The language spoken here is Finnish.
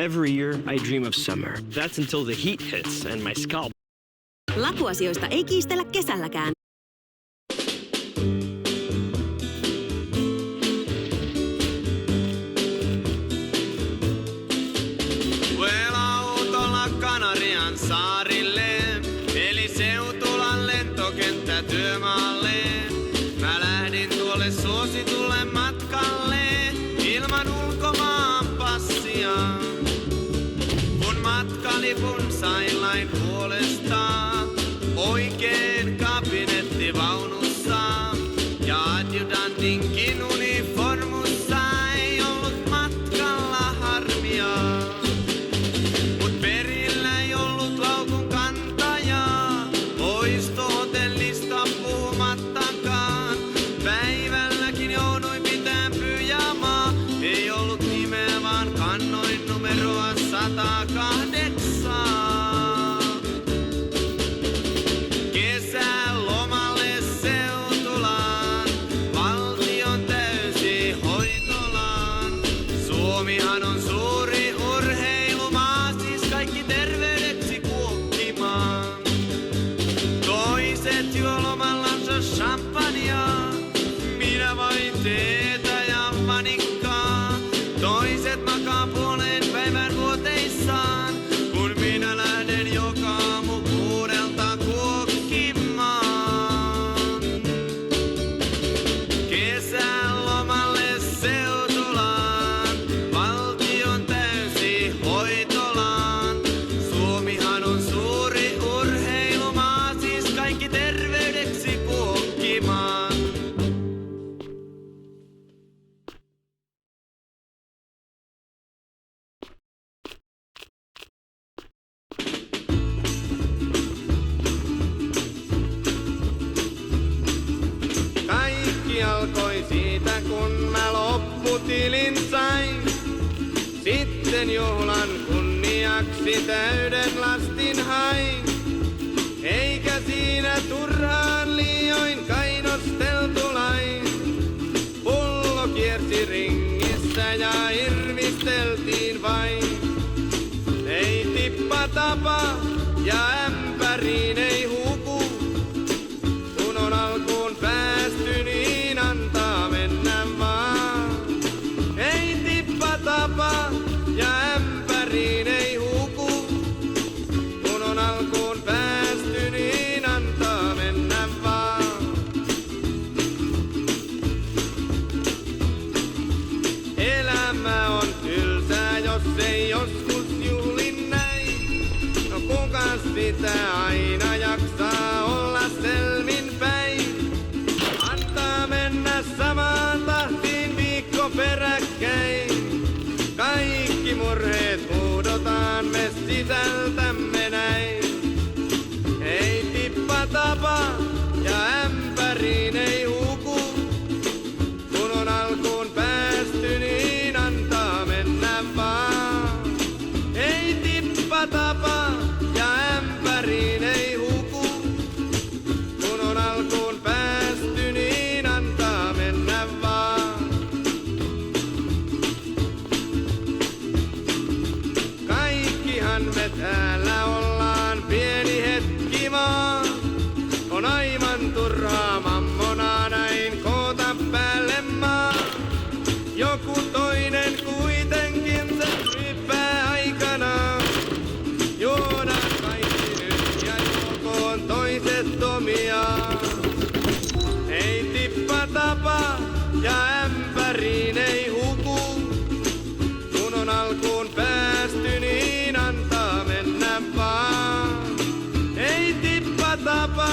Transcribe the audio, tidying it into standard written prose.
Every year, I dream of summer. That's until the heat hits and my scalp. Lakuasioista ei kiistellä kesälläkään. Autolla Kanarian saarille, eli Seutulan lentokenttä työmaalle. Mä lähdin tuolle suositulle matkalle, ilman ulkomaan passia. Kun matkalipun sain lain puolesta, oikein kabinettivaunussa. Ja adjutantinkin uniformussa ei ollut matkalla harmia. Mut perillä ei ollut laukun kantajaa, poisto-hotellista puhumattakaan. Päivälläkin jouduin pitää pyjamaa, ei ollut nimeä vaan kannoin numeroa 108. Kesälomalle Seutulaan, valtion täysi hoitolaan. Suomihan on suuri urheilumaa, siis kaikki terveydeksi kuokkimaan. Toiset juo lomallansa champagnea, minä vain teetä ja vanikkaa. Toiset makaa puoleen päivän vuoteissaan, kun minä lähden joka aamu 6:00 kuokkimaan. Kesälomalle Seutulaan, valtion täysi hoitolaan. Suomihan on suuri urheilumaa, siis kaikki terveydeksi kuokkimaan. Kaikki alkoi siitä, kun mä lopputilin sain. Sitten juhlan kunniaksi täyden lastin hain. Eikä siinä turhaan liioin kainosteltu lain. Pullo kiersi ringissä ja irvisteltiin vain. Ei tippa tapa ja ämpäriin ei huku. Kun on alkuun päästy, niin antaa mennä vaan. Ei tippa tapa ja ämpäriin ei huku. Kun on alkuun päästy, niin antaa mennä vaan. Elämä on tylsää, jos ei joskus juhlin näin. No kukas sitä aina jaksaa olla selmin päin? Antaa mennä samaan tahtiin viikko peräkkäin. Kaikki murheet huudotaan me sisältämme näin. Ei tippa tapa ja ämpäriin ei huku. Kun on alkuun päästy, niin antaa mennä vaan. Ei tippa tapa ja ämpäriin ei huku. Kun on alkuun päästy, niin antaa mennä vaan. Kaikkihan me täällä ollaan pieni hetki vaan. On aivan turhaa mammonaa näin koota päälle maa. Joku toinen kuitenkin sen ryppää aikanaan. Juodaan kaikki nyt ja juokoon toiset omiaan. Ei tippa tapa ja ämpäriin ei huku. Kun on alkuun päästy, niin antaa mennä vaan. Ei tippa tapa